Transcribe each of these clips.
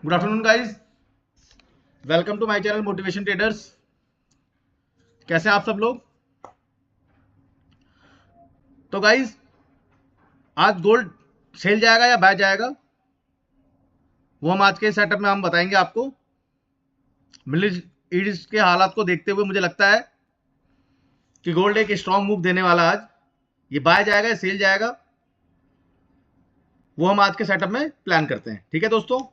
Good afternoon guys, welcome to my channel motivation traders. कैसे हैं आप सब लोग? तो गाइस, आज गोल्ड सेल जाएगा या बाय जाएगा, वो हम आज के सेटअप में हम बताएंगे आपको। मिडिल ईस्ट के हालात को देखते हुए मुझे लगता है कि गोल्ड एक स्ट्रॉन्ग मूव देने वाला। आज ये बाय जाएगा या सेल जाएगा, वो हम आज के सेटअप में प्लान करते हैं। ठीक है दोस्तों,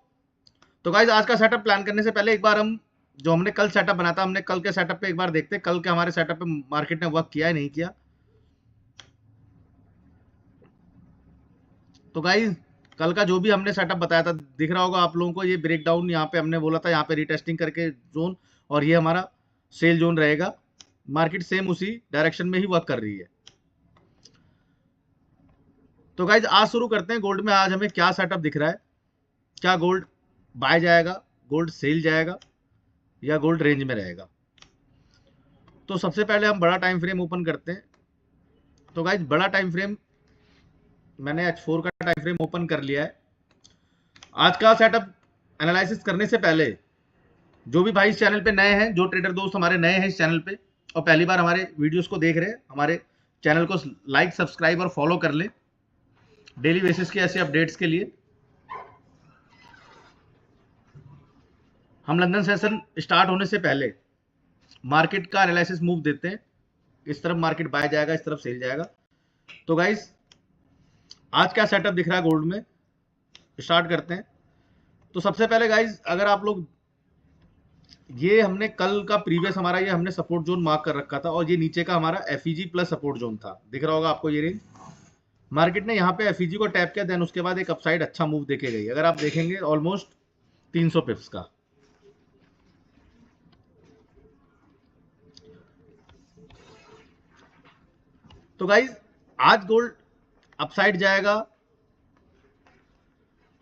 तो गाइस आज का सेटअप प्लान करने से पहले एक बार हम जो हमने कल सेटअप बनाया था, हमने कल के सेटअप पे एक बार देखते हैं कल के हमारे सेटअप पे मार्केट ने वर्क किया है नहीं किया। तो गाइस कल का जो भी हमने सेटअप बताया था, दिख रहा होगा आप लोगों को, ये ब्रेकडाउन यहाँ पे हमने बोला था, यहाँ पे रिटेस्टिंग करके जोन, और ये हमारा सेल जोन रहेगा। मार्केट सेम उसी डायरेक्शन में ही वर्क कर रही है। तो गाइज आज शुरू करते हैं गोल्ड में। आज हमें क्या सेटअप दिख रहा है, क्या गोल्ड बाय जाएगा, गोल्ड सेल जाएगा, या गोल्ड रेंज में रहेगा। तो सबसे पहले हम बड़ा टाइम फ्रेम ओपन करते हैं। तो गाइज बड़ा टाइम फ्रेम मैंने H4 का टाइम फ्रेम ओपन कर लिया है। आज का सेटअप एनालिसिस करने से पहले जो भी भाई इस चैनल पे नए हैं, जो ट्रेडर दोस्त हमारे नए हैं इस चैनल पे और पहली बार हमारे वीडियोस को देख रहे हैं, हमारे चैनल को लाइक, सब्सक्राइब और फॉलो कर ले डेली बेसिस के ऐसे अपडेट्स के लिए। हम लंदन सेशन स्टार्ट होने से पहले मार्केट का एनालिसिस मूव देते हैं। इस तरफ मार्केट बाय जाएगा, इस तरफ सेल जाएगा। तो गाइस आज क्या सेटअप दिख रहा है गोल्ड में, स्टार्ट करते हैं। तो सबसे पहले गाइस, अगर आप लोग, ये हमने कल का प्रीवियस हमारा ये हमने सपोर्ट जोन मार्क कर रखा था, और ये नीचे का हमारा एफईजी प्लस सपोर्ट जोन था, दिख रहा होगा आपको ये रेंज। मार्केट ने यहाँ पे एफईजी को टैप किया, देन उसके बाद एक अपसाइड अच्छा मूव देके गई। अगर आप देखेंगे ऑलमोस्ट 300 पिप्स का। तो गाइज आज गोल्ड अपसाइड जाएगा।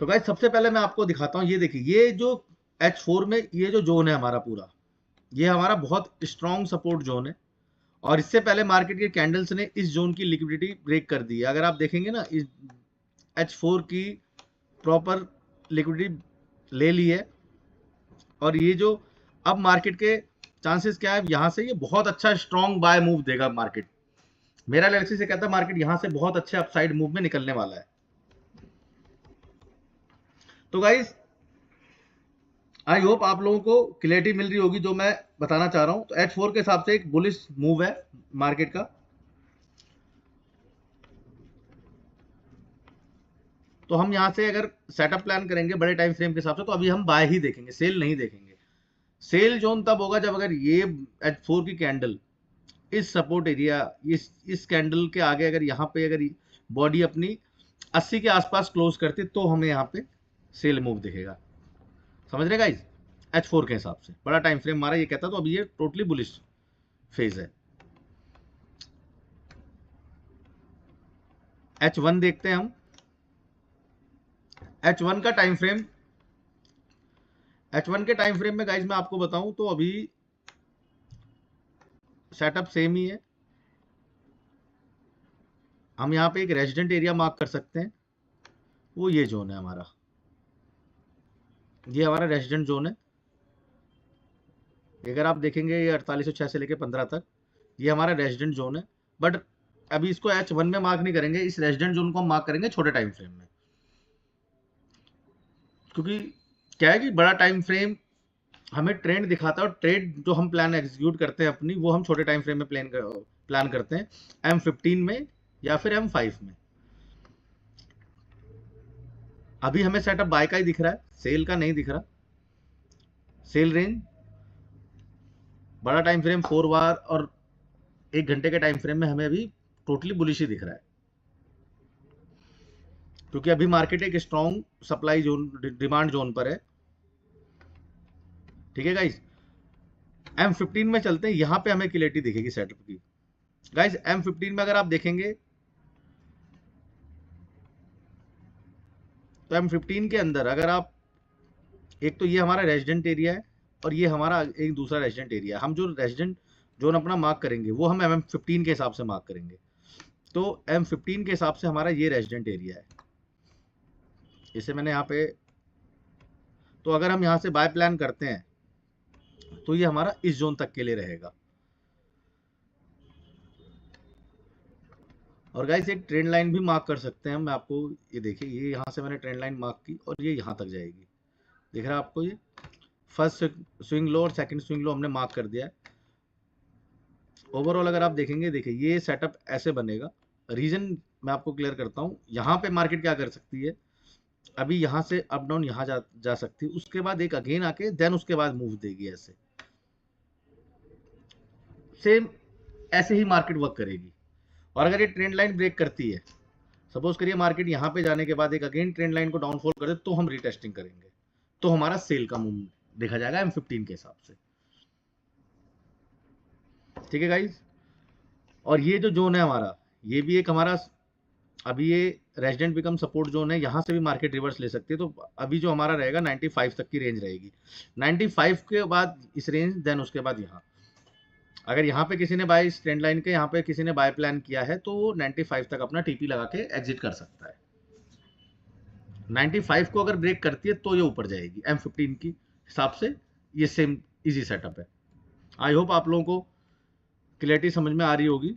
तो गाइज सबसे पहले मैं आपको दिखाता हूं, ये देखिए, ये जो H4 में ये जो जोन है हमारा पूरा, ये हमारा बहुत स्ट्रॉन्ग सपोर्ट जोन है। और इससे पहले मार्केट के कैंडल्स ने इस जोन की लिक्विडिटी ब्रेक कर दी है। अगर आप देखेंगे ना, इस H4 की प्रॉपर लिक्विडिटी ले ली है। और ये जो अब मार्केट के चांसेस क्या है, यहां से ये बहुत अच्छा स्ट्रॉन्ग बाय मूव देगा मार्केट। मेरा एनालिसिस से कहता है मार्केट यहां से बहुत अच्छे अपसाइड मूव में निकलने वाला है। तो गाइस आई होप आप लोगों को क्लैरिटी मिल रही होगी जो मैं बताना चाह रहा हूं। तो H4 के हिसाब से एक बुलिश मूव है मार्केट का। तो हम यहां से अगर सेटअप प्लान करेंगे बड़े टाइम फ्रेम के हिसाब से, तो अभी हम बाय ही देखेंगे, सेल नहीं देखेंगे। सेल जोन तब होगा जब अगर ये H4 की कैंडल इस सपोर्ट एरिया, इस कैंडल के आगे अगर यहाँ पे अगर बॉडी अपनी 80 के आसपास क्लोज करती, तो हमें यहाँ पे सेल मूव दिखेगा। समझ रहे गाइस? H4 के हिसाब से बड़ा टाइम फ्रेम हमारा ये कहता, तो अभी ये टोटली बुलिश फेज है। H1 देखते हैं हम। H1 का टाइम फ्रेम, H1 के टाइम फ्रेम में गाइस मैं आपको बताऊं तो अभी सेटअप सेम ही है। हम यहाँ पे एक रेजिडेंट एरिया मार्क कर सकते हैं, वो ये जोन है हमारा, ये हमारा रेजिडेंट जोन है। अगर आप देखेंगे ये 4806 से लेके 15 तक ये हमारा रेजिडेंट जोन है। बट अभी इसको H1 में मार्क नहीं करेंगे, इस रेजिडेंट जोन को हम मार्क करेंगे छोटे टाइम फ्रेम में। क्योंकि क्या है कि बड़ा टाइम फ्रेम हमें ट्रेंड दिखाता है, और ट्रेड जो हम प्लान एग्जीक्यूट करते हैं अपनी, वो हम छोटे टाइम फ्रेम में प्लान करते हैं, M15 में या फिर M5 में। अभी हमें सेटअप बाय का ही दिख रहा है, सेल का नहीं दिख रहा। सेल रेंज बड़ा टाइम फ्रेम 4 बार और 1 घंटे के टाइम फ्रेम में हमें अभी टोटली बुलिश ही दिख रहा है। क्योंकि अभी मार्केट एक strong supply zone, demand zone पर है। ठीक है गाइस, M15 में चलते हैं, यहां पे हमें क्लियरिटी दिखेगी सेटअप की। गाइस M15 में अगर आप देखेंगे तो M15 के अंदर अगर आप, एक तो ये हमारा रेजिडेंट एरिया है और ये हमारा एक दूसरा रेजिडेंट एरिया है। हम जो रेजिडेंट जोन अपना मार्क करेंगे वो हम M15 के हिसाब से मार्क करेंगे। तो M15 के हिसाब से हमारा ये रेजिडेंट एरिया है। इसे मैंने यहाँ पे तो अगर हम यहाँ से बाय प्लान करते हैं तो ये हमारा इस जोन तक के लिए रहेगा। और गाइस एक ट्रेंड लाइन भी मार्क कर सकते हैं मैं आपको, ये देखिए ये यहाँ से मैंने ट्रेंड लाइन मार्क की और ये यहाँ तक जाएगी, दिख रहा है आपको, ये फर्स्ट स्विंग लो और सेकंड स्विंग लो हमने मार्क कर दिया है। ओवरऑल अगर आप देखेंगे, देखिए ये सेटअप ऐसे बनेगा। रीजन मैं आपको क्लियर करता हूँ, यहाँ पे मार्केट क्या कर सकती है, अभी यहाँ से अप डाउन यहाँ जा सकती है, उसके बाद एक अगेन आके देन उसके बाद मूव देगी, ऐसे सेम ऐसे ही मार्केट वर्क करेगी। और अगर ये ट्रेंड लाइन ब्रेक करती है, सपोज करिए मार्केट यहाँ पे जाने के बाद एक अगेन ट्रेंड लाइन को डाउनफॉल कर दे, तो हम रीटेस्टिंग करेंगे, तो हमारा सेल का मूव देखा जाएगा M15 के हिसाब से। ठीक है गाइज, और ये जो जोन है हमारा, ये भी एक हमारा अभी ये रेजिडेंट बिकम सपोर्ट जोन है, यहाँ से भी मार्केट रिवर्स ले सकती है। तो अभी जो हमारा रहेगा 95 तक की रेंज रहेगी, 95 के बाद इस रेंज, देन उसके बाद यहाँ अगर यहाँ पे किसी ने बाय इस ट्रेंड लाइन के यहाँ पे किसी ने बाय प्लान किया है तो वो 95 तक अपना टीपी लगा के एग्जिट कर सकता है। 95 को अगर ब्रेक करती है तो ये ऊपर जाएगी M15 की हिसाब से। ये सेम इजी सेटअप है। आई होप आप लोगों को क्लैरिटी समझ में आ रही होगी।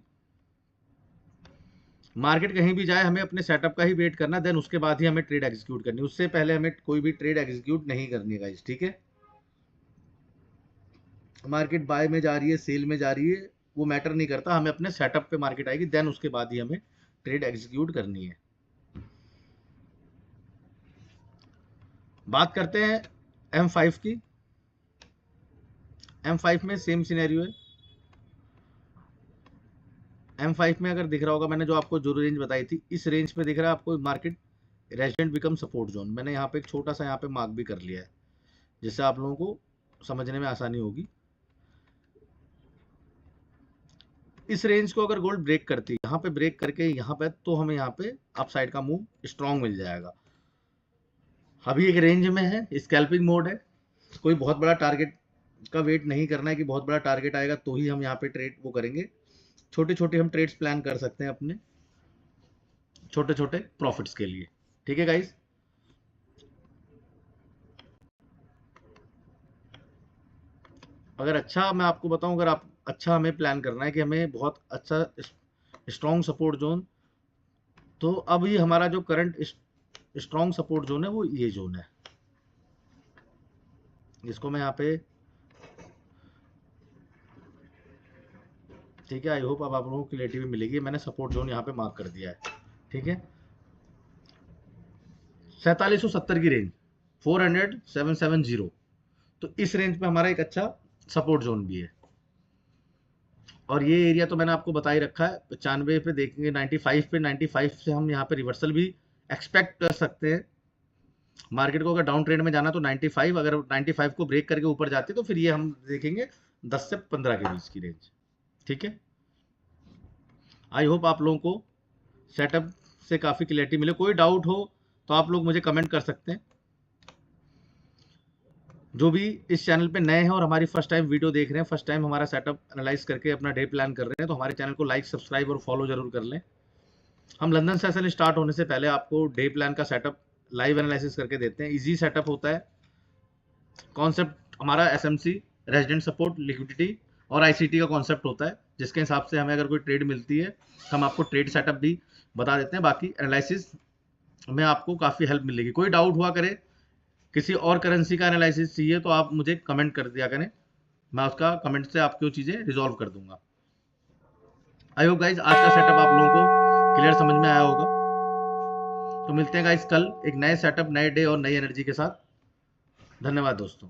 मार्केट कहीं भी जाए हमें अपने सेटअप का ही वेट करना, देन उसके बाद ही हमें ट्रेड एग्जीक्यूट करनी, उससे पहले हमें कोई भी ट्रेड एग्जीक्यूट नहीं करनी है गाइस, ठीक है। मार्केट बाय में जा रही है, सेल में जा रही है, वो मैटर नहीं करता, हमें अपने सेटअप पे मार्केट आएगी, देन उसके बाद ही हमें ट्रेड एग्जीक्यूट करनी है। बात करते हैं M5 की। M5 में सेम सिनेरियो है। M5 में अगर दिख रहा होगा, मैंने जो आपको जो रेंज बताई थी, इस रेंज पे दिख रहा है आपको market resident become support zone. मैंने यहाँ पे एक छोटा सा यहाँ पे मार्क भी कर लिया है, जिससे आप लोगों को समझने में आसानी होगी। इस रेंज को अगर गोल्ड ब्रेक करती है, यहाँ पे ब्रेक करके यहाँ पे, तो हमें यहाँ पे अपसाइड का मूव स्ट्रॉन्ग मिल जाएगा। अभी एक रेंज में है, स्कैल्पिंग मोड है, कोई बहुत बड़ा टारगेट का वेट नहीं करना है कि बहुत बड़ा टारगेट आएगा तो ही हम यहाँ पे ट्रेड वो करेंगे। छोटे छोटे हम ट्रेड्स प्लान कर सकते हैं अपने छोटे छोटे प्रॉफिट्स के लिए, ठीक है गाइस। अगर अच्छा मैं आपको बताऊं, अगर आप अच्छा हमें प्लान करना है कि हमें बहुत अच्छा स्ट्रॉन्ग सपोर्ट जोन, तो अभी हमारा जो करंट स्ट्रॉन्ग सपोर्ट जोन है वो ये जोन है, जिसको मैं यहाँ पे, ठीक है। आई होप अब आप लोगों को क्लियरिटी भी मिलेगी। मैंने सपोर्ट जोन यहाँ पे मार्क कर दिया है, ठीक है। 4770 की रेंज, 40770, तो इस रेंज पे हमारा एक अच्छा सपोर्ट जोन भी है। और ये एरिया तो मैंने आपको बता ही रखा है, 95 पे देखेंगे, 95 पे, 95 से हम यहाँ पे रिवर्सल भी एक्सपेक्ट कर सकते हैं। मार्केट को अगर डाउन ट्रेंड में जाना तो 95, अगर 95 को ब्रेक करके ऊपर जाती है तो फिर ये हम देखेंगे 10 से 15 के बीच की रेंज, ठीक है। आई होप आप लोगों को सेटअप से काफ़ी क्लियरिटी मिले। कोई डाउट हो तो आप लोग मुझे कमेंट कर सकते हैं। जो भी इस चैनल पे नए हैं और हमारी फर्स्ट टाइम वीडियो देख रहे हैं, फर्स्ट टाइम हमारा सेटअप एनालाइज करके अपना डे प्लान कर रहे हैं, तो हमारे चैनल को लाइक, सब्सक्राइब और फॉलो जरूर कर लें। हम लंदन सेशन स्टार्ट होने से पहले आपको डे प्लान का सेटअप लाइव एनालिसिस करके देते हैं। इजी सेटअप होता है। कॉन्सेप्ट हमारा SMC, रेजिडेंट सपोर्ट, लिक्विडिटी और ICT का कॉन्सेप्ट होता है, जिसके हिसाब से हमें अगर कोई ट्रेड मिलती है हम आपको ट्रेड सेटअप भी बता देते हैं। बाकी एनालिसिस में आपको काफ़ी हेल्प मिलेगी। कोई डाउट हुआ करे, किसी और करेंसी का एनालिसिस चाहिए तो आप मुझे कमेंट कर दिया करें, मैं उसका कमेंट से आपकी चीज़ें रिजॉल्व कर दूंगा। आई होप गाइज आज का सेटअप आप लोगों को क्लियर समझ में आया होगा। तो मिलते हैं गाइज कल एक नए सेटअप, नए डे और नई एनर्जी के साथ। धन्यवाद दोस्तों।